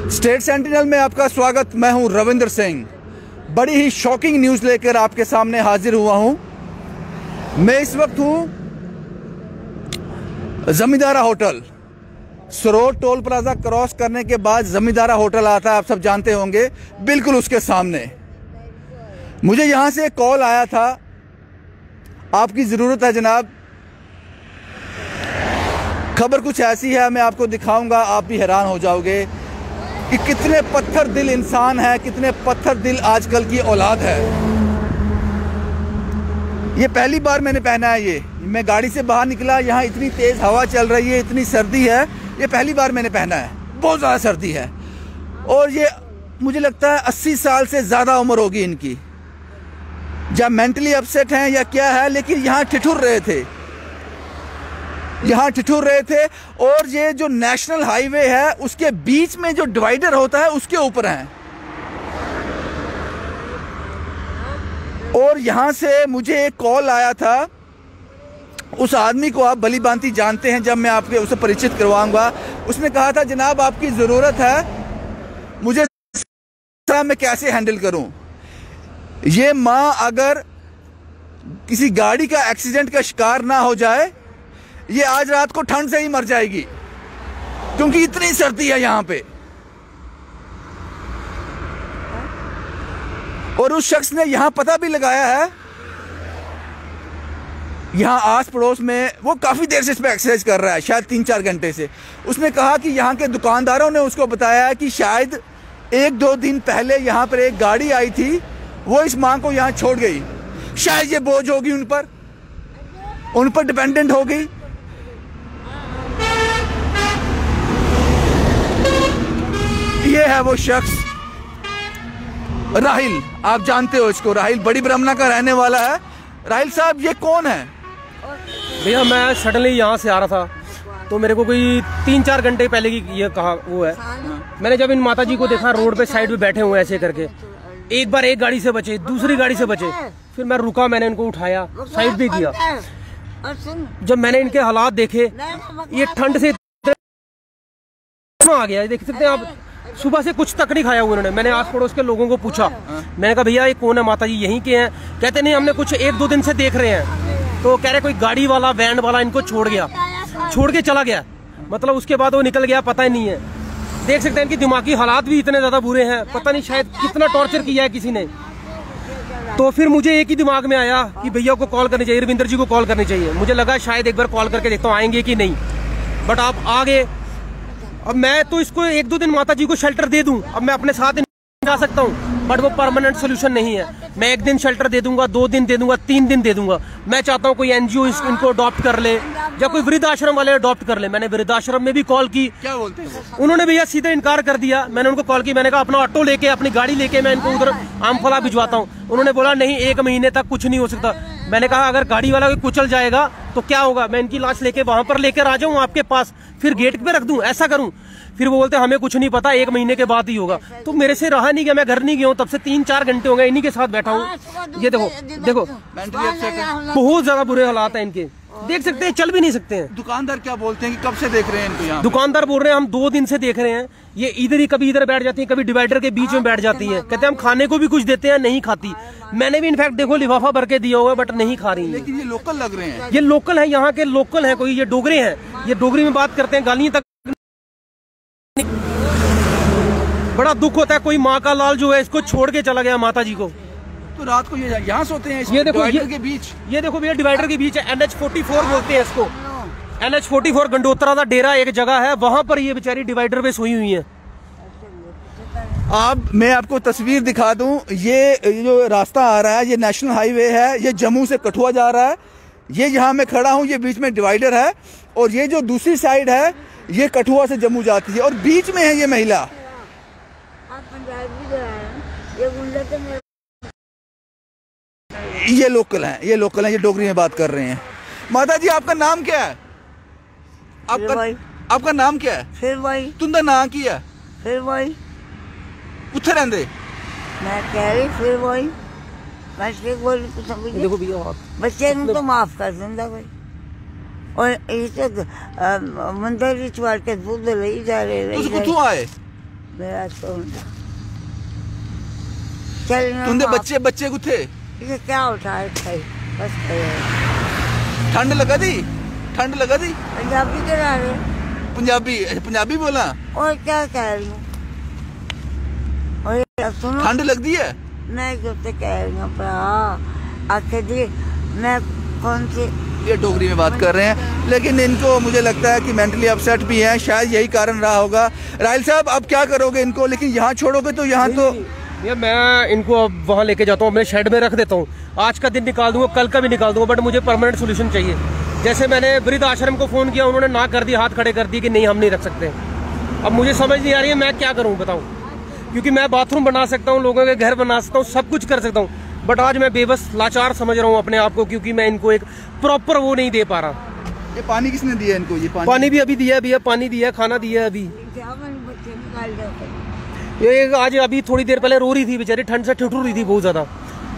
State sentinel में आपका स्वागत। मैं हूं रविंद्र सिंह। बड़ी ही शॉकिंग न्यूज़ लेकर आपके सामने हाजिर हुआ हूं। मैं इस वक्त हूं जमींदारा hotel. Sarod toll plaza cross करने के बाद जमींदारा होटल आता है, आप सब जानते होंगे, बिल्कुल उसके सामने। मुझे यहां से एक कॉल आया था, आपकी ज़रूरत है जनाब। खबर कुछ ऐसी है, मैं आपको दिखाऊंगा, आप भी हैरान हो जाओगे कि कितने पत्थर दिल इंसान है, कितने पत्थर दिल आजकल की औलाद है। ये पहली बार मैंने पहना है। ये मैं गाड़ी से बाहर निकला, यहाँ इतनी तेज़ हवा चल रही है, इतनी सर्दी है, ये पहली बार मैंने पहना है। बहुत ज़्यादा सर्दी है और ये मुझे लगता है 80 साल से ज़्यादा उम्र होगी इनकी। या मेंटली अपसेट हैं या क्या है, लेकिन यहाँ ठिठुर रहे थे, यहाँ ठिठुर रहे थे। और ये जो नेशनल हाईवे है उसके बीच में जो डिवाइडर होता है उसके ऊपर हैं। और यहाँ से मुझे एक कॉल आया था, उस आदमी को आप भली भांति जानते हैं, जब मैं आपके उसे परिचित करवाऊंगा। उसने कहा था जनाब आपकी ज़रूरत है, मुझे मैं कैसे हैंडल करूं। ये माँ अगर किसी गाड़ी का एक्सीडेंट का शिकार ना हो जाए, ये आज रात को ठंड से ही मर जाएगी, क्योंकि इतनी सर्दी है यहाँ पे। और उस शख्स ने यहाँ पता भी लगाया है, यहाँ आस पड़ोस में, वो काफ़ी देर से इस पर एक्सरसाइज कर रहा है, शायद 3-4 घंटे से। उसने कहा कि यहाँ के दुकानदारों ने उसको बताया है कि शायद 1-2 दिन पहले यहाँ पर एक गाड़ी आई थी, वो इस माँ को यहाँ छोड़ गई। शायद ये बोझ होगी उन पर डिपेंडेंट हो गई। ये है वो शख्स, राहिल, आप जानते हो इसको। राहिल बड़ी ब्रह्मना का रहने वाला है। राहिल साहब, ये कौन है? भैया मैं सडनली यहाँ से आ रहा था, तो मेरे को कोई 3-4 घंटे पहले की ये कहा वो है। मैंने जब इन माताजी को देखा रोड पे साइड पे बैठे हुए ऐसे करके, एक बार एक गाड़ी से बचे, दूसरी गाड़ी से बचे, फिर मैं रुका, मैंने इनको उठाया, साइड भी किया। जब मैंने इनके हालात देखे, ये ठंड से आ गया, देख सकते हैं आप, सुबह से कुछ तक नहीं खाया हुआ उन्होंने। मैंने आस पड़ोस के लोगों को पूछा, मैंने कहा भैया ये कौन है माताजी, यहीं के हैं? कहते नहीं, हमने कुछ 1-2 दिन से देख रहे हैं। तो कह रहे कोई गाड़ी वाला, वैन वाला इनको छोड़ के चला गया, मतलब उसके बाद वो निकल गया, पता ही नहीं है। देख सकते हैं इनकी दिमागी हालात भी इतने ज्यादा बुरे हैं, पता नहीं शायद कितना टॉर्चर किया है किसी ने। तो फिर मुझे एक ही दिमाग में आया कि भैया को कॉल करनी चाहिए, रविंद्र जी को कॉल करनी चाहिए। मुझे लगा शायद एक बार कॉल करके देखता हूँ आएंगे कि नहीं, बट आप आ गए। अब मैं तो इसको 1-2 दिन माता जी को शेल्टर दे दूं, अब मैं अपने साथ जा सकता हूं, बट वो परमानेंट सोल्यूशन नहीं है। मैं 1 दिन शेल्टर दे दूंगा, 2 दिन दे दूंगा, 3 दिन दे दूंगा। मैं चाहता हूं कोई एनजीओ इनको अडॉप्ट कर ले, या कोई वृद्धाश्रम वाले अडॉप्ट कर ले। मैंने वृद्धाश्रम में भी कॉल की, क्या बोलते हैं? उन्होंने भैया सीधे इनकार कर दिया। मैंने उनको कॉल की, मैंने कहा अपना ऑटो लेके, अपनी गाड़ी लेके मैं इनको उधर आमफला भिजवाता हूँ। उन्होंने बोला नहीं, 1 महीने तक कुछ नहीं हो सकता। मैंने कहा अगर गाड़ी वाला कोई कुचल जाएगा तो क्या होगा, मैं इनकी लाश लेके वहां पर लेकर आ जाऊं आपके पास, फिर गेट पे रख दूं, ऐसा करूं? फिर वो बोलते हमें कुछ नहीं पता, 1 महीने के बाद ही होगा। तो मेरे से रहा नहीं गया, मैं घर नहीं गया हूँ, तब से 3-4 घंटे हो गए इन्हीं के साथ बैठा हूँ। ये देखो बहुत ज्यादा बुरे हालात हैं इनके, देख सकते हैं, चल भी नहीं सकते हैं। दुकानदार क्या बोलते हैं कि कब से देख रहे हैं इनको यहाँ? दुकानदार बोल रहे हैं हम 2 दिन से देख रहे हैं, ये इधर ही कभी इधर बैठ जाती है, कभी डिवाइडर के बीच में बैठ जाती है। कहते हैं हम खाने को भी कुछ देते हैं, नहीं खाती। मैंने भी इनफैक्ट देखो लिफाफा भर के दिया हुआ है, बट नहीं खा रही है। लेकिन ये लोकल लग रहे हैं, ये लोकल है, यहाँ के लोकल है, कोई ये डोगरे हैं, ये डोगरी में बात करते हैं, गालियां तक। बड़ा दुख होता है, कोई माँ का लाल जो है इसको छोड़ के चला गया माता जी को। तो रात को ये यहाँ सोते हैं, ये देखो डिवाइडर के बीच। ये देखो भैया डिवाइडर के बीच है, NH44 बोलते हैं इसको। NH44 गंडोत्रा का डेरा एक जगह है, वहां पर ये बेचारी डिवाइडर पे सोई हुई है। मैं आपको तस्वीर दिखा दूं, ये जो रास्ता आ रहा है, ये नेशनल हाईवे है, ये जम्मू से कठुआ जा रहा है। ये जहां मैं खड़ा हूं, ये बीच में डिवाइडर है, और ये जो दूसरी साइड है, ये कठुआ से जम्मू जाती है, और बीच में है ये महिला। ये लोकल हैं, ये डोगरी में बात कर रहे हैं। माता जी आपका नाम क्या है? आपका नाम क्या है? फिर भाई तुंदा नाम की है? फिर भाई उत्थे रहंदे? मैं कह रही फिर भाई बच्चे बोल समझ देखो भैया बच्चे तो माफ कर देंदा भाई। और इस मंदिर विच वाल के दूध ले जा रहे ਤੁਸੀਂ ਕਿੱਥੋਂ ਆਏ? मेरा सोना चल तुंदे बच्चे बच्चे कुत्थे? इसे क्या उठाए खाई बस खाई। ठंड लगा दी? ठंड लगा दी? पंजाबी के रहे पंजाबी पंजाबी बोला? और क्या कह रही हूँ? और सुनो ठंड लगती है? मैं जो तो कह रही हूँ भरा आखे दी मैं कौन सी ये डोगरी में बात कर रहे हैं, लेकिन इनको मुझे लगता है कि मेंटली अपसेट भी हैं, शायद यही कारण रहा होगा। राहिल साहब अब क्या करोगे इनको? लेकिन यहाँ छोड़ोगे तो यहाँ तो भैया मैं इनको अब वहाँ लेके जाता हूँ, अपने शेड में रख देता हूँ। आज का दिन निकाल दूंगा, कल का भी निकाल दूंगा, बट मुझे परमानेंट सोल्यूशन चाहिए। जैसे मैंने वृद्ध आश्रम को फ़ोन किया, उन्होंने ना कर दिया, हाथ खड़े कर दिए कि नहीं हम नहीं रख सकते। अब मुझे समझ नहीं आ रही है मैं क्या करूँ बताऊँ, क्योंकि मैं बाथरूम बना सकता हूँ, लोगों के घर बना सकता हूँ, सब कुछ कर सकता हूँ, बट आज मैं बेबस लाचार समझ रहा हूँ अपने आप को, क्योंकि मैं इनको एक प्रॉपर वो नहीं दे पा रहा। ये पानी किसने दिया इनको? ये पानी भी अभी दिया है भैया, पानी दिया, खाना दिया है अभी। बच्चे निकाल जाते ये आज अभी थोड़ी देर पहले रो रही थी बेचारी, ठंड से ठिठुर रही थी बहुत ज़्यादा।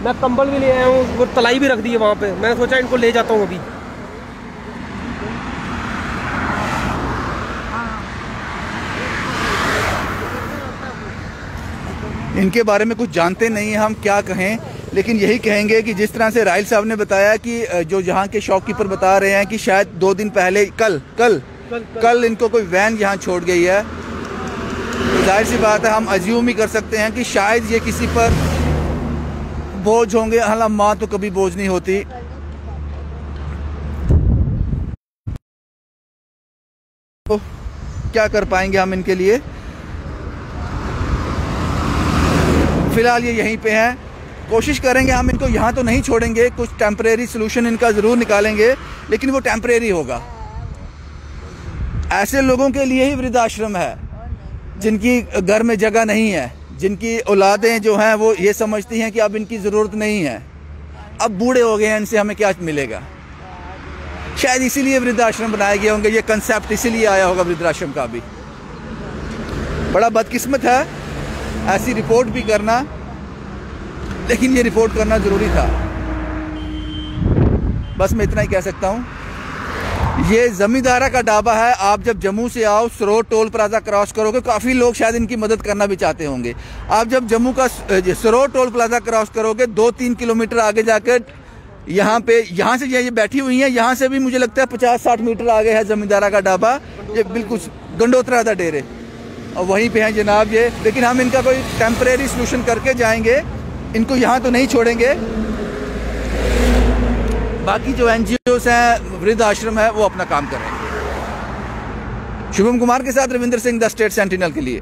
मैं कंबल भी ले आया हूँ, वो तलाई भी रख दी है वहाँ पे। मैंने सोचा इनको ले जाता हूँ अभी। इनके बारे में कुछ जानते नहीं हैं, हम क्या कहें, लेकिन यही कहेंगे कि जिस तरह से राहिल साहब ने बताया कि जो यहाँ के शॉपकीपर बता रहे हैं कि शायद 2 दिन पहले कल इनको कोई वैन यहाँ छोड़ गई है, तो जाहिर सी बात है हम अज्यूम ही कर सकते हैं कि शायद ये किसी पर बोझ होंगे। हालांकि माँ तो कभी बोझ नहीं होती। तो क्या कर पाएंगे हम इनके लिए? फिलहाल ये यहीं पे हैं, कोशिश करेंगे हम इनको यहाँ तो नहीं छोड़ेंगे, कुछ टेम्परेरी सोल्यूशन इनका ज़रूर निकालेंगे, लेकिन वो टेम्परेरी होगा। ऐसे लोगों के लिए ही वृद्धाश्रम है जिनकी घर में जगह नहीं है, जिनकी औलादें जो हैं वो ये समझती हैं कि अब इनकी ज़रूरत नहीं है, अब बूढ़े हो गए हैं, इनसे हमें क्या मिलेगा। शायद इसीलिए वृद्धाश्रम बनाए गए होंगे, ये कंसेप्ट इसीलिए आया होगा वृद्धाश्रम का भी। बड़ा बदकिस्मत है ऐसी रिपोर्ट भी करना, लेकिन ये रिपोर्ट करना ज़रूरी था। बस मैं इतना ही कह सकता हूँ। ये जमींदारा का ढाबा है। आप जब जम्मू से आओ, सरोड टोल प्लाजा क्रॉस करोगे, काफ़ी लोग शायद इनकी मदद करना भी चाहते होंगे। आप जब जम्मू का सरोड टोल प्लाजा क्रॉस करोगे, 2-3 किलोमीटर आगे जाकर यहाँ से ये बैठी हुई हैं, यहाँ से भी मुझे लगता है 50-60 मीटर आगे है जमींदारा का ढाबा। ये बिल्कुल गंडोत्रा था डेरे, और वहीं पे हैं जनाब ये। लेकिन हम इनका कोई टेम्परेरी सोल्यूशन करके जाएंगे, इनको यहाँ तो नहीं छोड़ेंगे। बाकी जो NGOs हैं, वृद्ध आश्रम है, वो अपना काम कर रहे हैं। शुभम कुमार के साथ Ravindra Singh, the state sentinel के लिए।